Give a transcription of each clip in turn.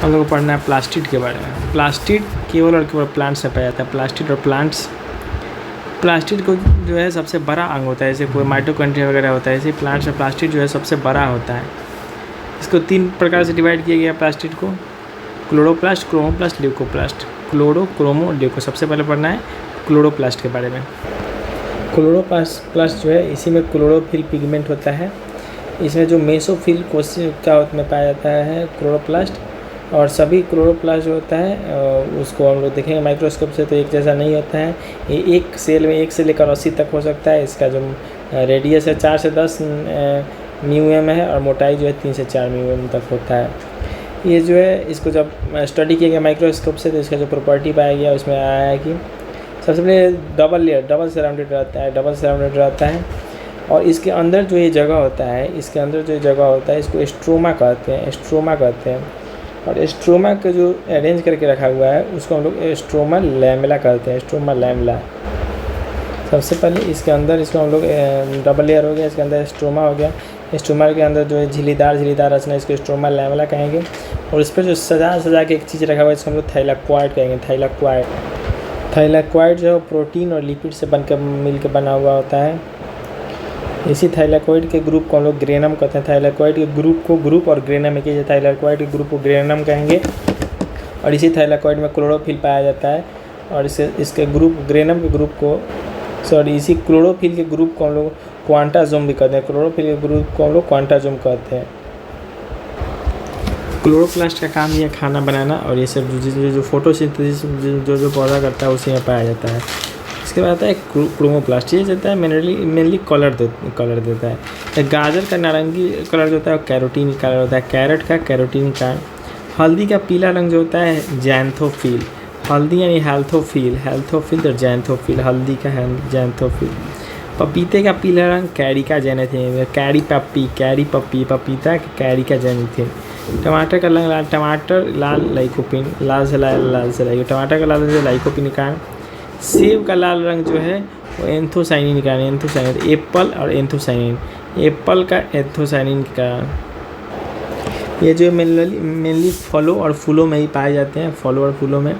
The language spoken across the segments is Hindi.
हम लोग को पढ़ना है प्लास्टिड के बारे में। प्लास्टिड केवल और केवल प्लांट्स में पाया जाता है। प्लास्टिड और प्लांट्स, प्लास्टिड को जो है सबसे बड़ा अंग होता है, जैसे कोई माइटोकॉन्ड्रिया वगैरह होता है, ऐसे प्लांट्स में प्लास्टिड जो है सबसे बड़ा होता है। इसको 3 प्रकार से डिवाइड किया गया प्लास्टिड को, chloroplast, chromoplast, leucoplast. Chloro, chromo, leuco. सबसे पहले पढ़ना है क्लोरोप्लास्ट के बारे में। क्लोरोप्लास्ट जो है, इसी में क्लोरोफिल पिगमेंट होता है। इसमें जो मेसोफिल कोशिका में पाया जाता है क्लोरोप्लास्ट, और सभी क्लोरोप्लास्ट जो होता है उसको हम लोग देखेंगे माइक्रोस्कोप से तो एक जैसा नहीं होता है। ये एक सेल में 1 से लेकर 80 तक हो सकता है। इसका जो रेडियस है 4 से 10 म्यूएम है, और मोटाई जो है 3 से 4 म्यूएम तक होता है। ये जो है, इसको जब स्टडी किया गया माइक्रोस्कोप से तो इसका जो प्रॉपर्टी पाया गया उसमें आया है कि सबसे पहले डबल लेयर, डबल सराउंडेड रहता है। और इसके अंदर जो ये जगह होता है, इसको स्ट्रोमा कहते हैं। और स्ट्रोमा का जो अरेंज करके रखा हुआ है उसको हम लोग स्ट्रोमा लैमेला कहते हैं, स्ट्रोमा लैमेला। सबसे पहले इसके अंदर इसको हम लोग डबल लेयर हो गया, इसके अंदर स्ट्रोमा हो गया। स्ट्रोमा के अंदर जो है झिल्लीदार रचना, इसको स्ट्रोमा लैमेला कहेंगे। और इस पर जो सजा के एक चीज़ रखा हुआ है इसको हम लोग थाइलाक्वाइड कहेंगे, थाइलाक्वाइड जो है प्रोटीन और लिपिड से मिलकर बना हुआ होता है। इसी थाइलाक्वाइड के ग्रुप को हम लोग ग्रेनम कहते हैं। थाइलाक्वाइड के ग्रुप और ग्रेनम एक ही, थाइलाक्वाइड के ग्रुप को ग्रेनम कहेंगे। और इसी थाइलाक्वाइड में क्लोरोफिल पाया जाता है। और इसके ग्रुप, ग्रेनम के ग्रुप को, इसी क्लोरोफिल के ग्रुप को हम लोग क्वांटाजोम भी कहते हैं। क्लोरोप्लास्ट का काम ये खाना बनाना, और ये सब जो फोटोसिंथेसिस जो पौधा करता है उसी में पाया जाता है। इसके बाद आता है क्रोमोप्लास्ट। ये देता है मेनली कलर देता है। गाजर का नारंगी कलर जो होता है वो कैरोटीन कलर होता है, कैरेट का कैरोटीन का। हल्दी का पीला रंग जो होता है जैंथोफिल, हल्दी यानी हेल्थोफिल तो जैंथोफिल, हल्दी का जैंथोफिल। पपीते का पीला रंग कैरिका जेनेथिन, कैरी पप्पी, पपीता कैरिका जेनेथिन। टमाटर का रंग लाल, टमाटर लाल लाइकोपिन, लाल से टमाटर का लाल लाइकोपिन का। सेब का लाल रंग जो है वो एंथोसाइनिन का, एप्पल और एंथोसाइनिन, एप्पल का एंथोसाइनिन का। ये जो मेनली फलों और फूलों में ही पाए जाते हैं, फलों और फूलों में।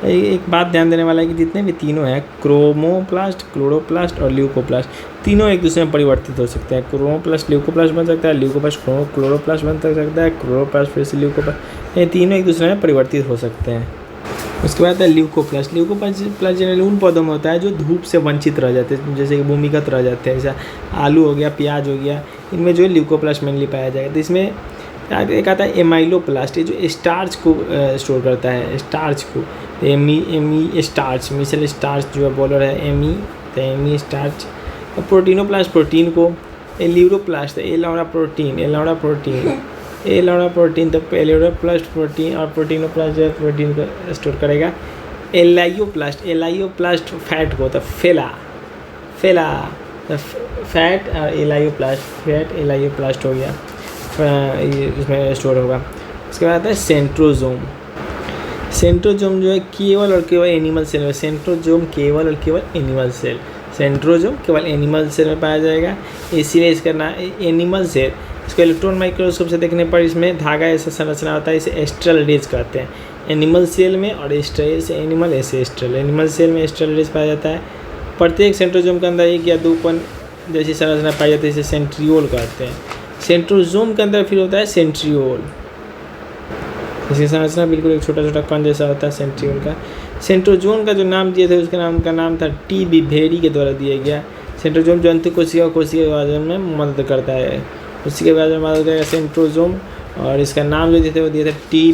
एक बात ध्यान देने वाला है कि जितने भी तीनों हैं, क्रोमोप्लास्ट, क्लोरोप्लास्ट और ल्यूकोप्लास्ट, तीनों एक दूसरे में परिवर्तित हो सकते हैं। क्रोमोप्लास्ट ल्यूकोप्लास्ट बन सकता है, ल्यूकोप्लास्ट क्लोरोप्लास्ट बन सकता है, क्लोरोप्लास्ट फिर से ल्यूकोप्लास्ट, ये तीनों एक दूसरे में परिवर्तित हो सकते हैं। उसके बाद है ल्यूकोप्लास्ट जनरली उन पौधों में होता है जो धूप से वंचित रह जाते हैं, जैसे कि भूमिगत रह जाते हैं, जैसे आलू हो गया, प्याज हो गया, इनमें जो है ल्यूकोप्लास्ट मेनली पाया जाएगा। तो इसमें एक आता है एमाइलोप्लास्ट, ये जो स्टार्च को स्टोर करता है, स्टार्च को। एमी स्टार्च, मिसल स्टार्च जो है बॉलर है, एमी स्टार्च। और प्रोटीनोप्लास्ट, प्रोटीन को। एल्यूरोप्लास्ट, एलौरा प्रोटीन, तो एल्यूरोप्लास्ट प्रोटीन, और प्रोटीनोप्लास्ट जो है प्रोटीन को स्टोर करेगा। एलाइयोप्लास्ट फैट को, तो फैट और एलाइयोप्लास्ट हो गया, इसमें स्टोर होगा। उसके बाद आता है सेंट्रोजोम जो है केवल और केवल एनिमल सेल में, सेंट्रोजोम केवल एनिमल सेल में पाया जाएगा, इसीलिए इसका नाम एनिमल सेल। इसको इलेक्ट्रॉन माइक्रोस्कोप से देखने पर इसमें धागा ऐसा संरचना होता है, इसे एस्ट्रल रेज कहते हैं एनिमल सेल में, और एस्ट्रल से एनिमल, ऐसे एस्ट्रल, एनिमल सेल में एस्ट्रल रेज पाया जाता है। प्रत्येक सेंट्रोजोम के अंदर 1 या 2 कण जैसी संरचना पाई जाती है, इसे सेंट्रियोल कहते हैं। सेंट्रोजोम के अंदर फिर होता है सेंट्रियोल, इसकी संरचना बिल्कुल एक छोटा कण जैसा होता है सेंट्रियोल का। सेंट्रोजोम का जो नाम दिए थे उसका नाम था टी.बी. भेरी के द्वारा दिया गया। सेंट्रोजोम जंतु कोशिका विभाजन में मदद करता है, उसके बाद मदद करेगा सेंट्रोजोम, और इसका नाम जो दिए थे वो दिए थे टी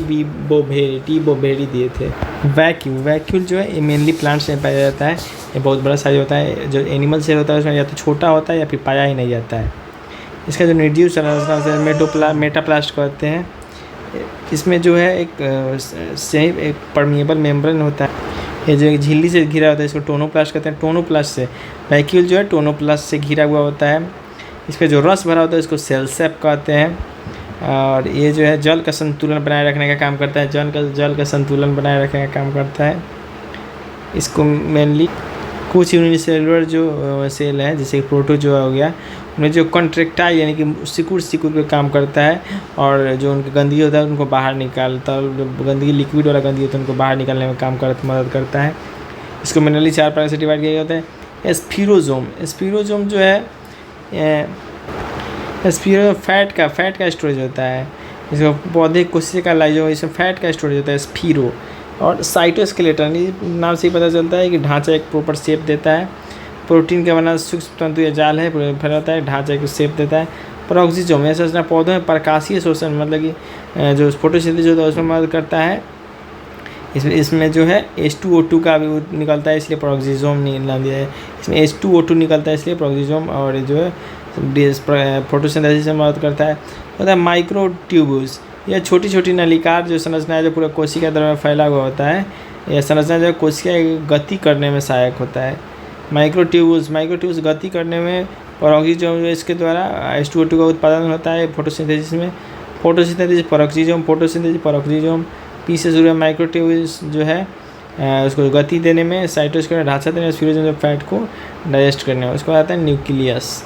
बोभेरी दिए थे। वैक्यूल जो है ये मेनली प्लांट्स में पाया जाता है, ये बहुत बड़ा साइज होता है। जो एनिमल सेल होता है उसमें या तो छोटा होता है या फिर पाया ही नहीं जाता है। इसका जो निर्जीव संरचना से मेटाप्लास्ट कहते हैं। इसमें जो है एक परमिएबल मेम्ब्रेन होता है, ये जो एक झिल्ली से घिरा होता है, इसको टोनोप्लास्ट कहते हैं। टोनोप्लास्ट से वैक्यूल जो है टोनोप्लास्ट से घिरा हुआ होता है। इसका जो रस भरा होता है इसको सेल सेप कहते हैं। और ये जो है जल का संतुलन बनाए रखने का काम करता है, जल का संतुलन बनाए रखने का काम करता है। इसको मेनली कुछ यूनिसेलुलर जो सेल है, जैसे प्रोटोजोआ हो गया, उनमें जो कॉन्ट्रेक्टाइल यानी कि सिकुड़ पे काम करता है, और जो उनकी गंदगी होता है उनको बाहर निकालता है, जो गंदगी लिक्विड वाला गंदगी होता है उनको बाहर निकालने में मदद करता है। इसको मेनरली 4 पार्ट से डिवाइड किया जाता है। स्पीरोजोम जो है फैट का स्टोरेज होता है। इसको पौधे कोशिका लाइजोम, इसमें फैट का स्टोरेज होता है स्पीरो। और साइटोस्केलेटन, नाम से ही पता चलता है कि ढांचा एक प्रॉपर शेप देता है। प्रोटीन का बना सूक्ष्म तंतु या जाल है, फैलाता है, ढांचा को शेप देता है। पेरोक्सिसोम, यह सोचना पौधों में प्रकाशीय शोषण मतलब कि जो फोटोसिंथेसिस होता है उसमें मदद करता है। इसमें जो है H2O2 का भी निकलता है, इसलिए पेरोक्सिसोम नाम दिया है। इसमें H2O2 निकलता है इसलिए पेरोक्सिसोम, और जो है फोटोसिंथेसिस में मदद करता है। होता है माइक्रोट्यूब्यूल्स, यह छोटी छोटी नलिकाकार जो संरचना है जो पूरा कोशिका द्वारा में फैला हुआ होता है। यह संरचना जो है कोशिका की गति करने में सहायक होता है। माइक्रोट्यूब्यूल्स गति करने में, पेरोक्सिसोम इसके द्वारा H2O2 का उत्पादन होता है फोटोसिंथेसिस में। फोटोसिंथेसिस पेरोक्सिसोम पी से शुरू माइक्रोट्यूब्यूल्स जो है उसको गति देने में, साइटोस्केलेटन ढांचा देने में, स्पीरोजोम जो फैट को डाइजेस्ट करने में, उसको आता है न्यूक्लियस।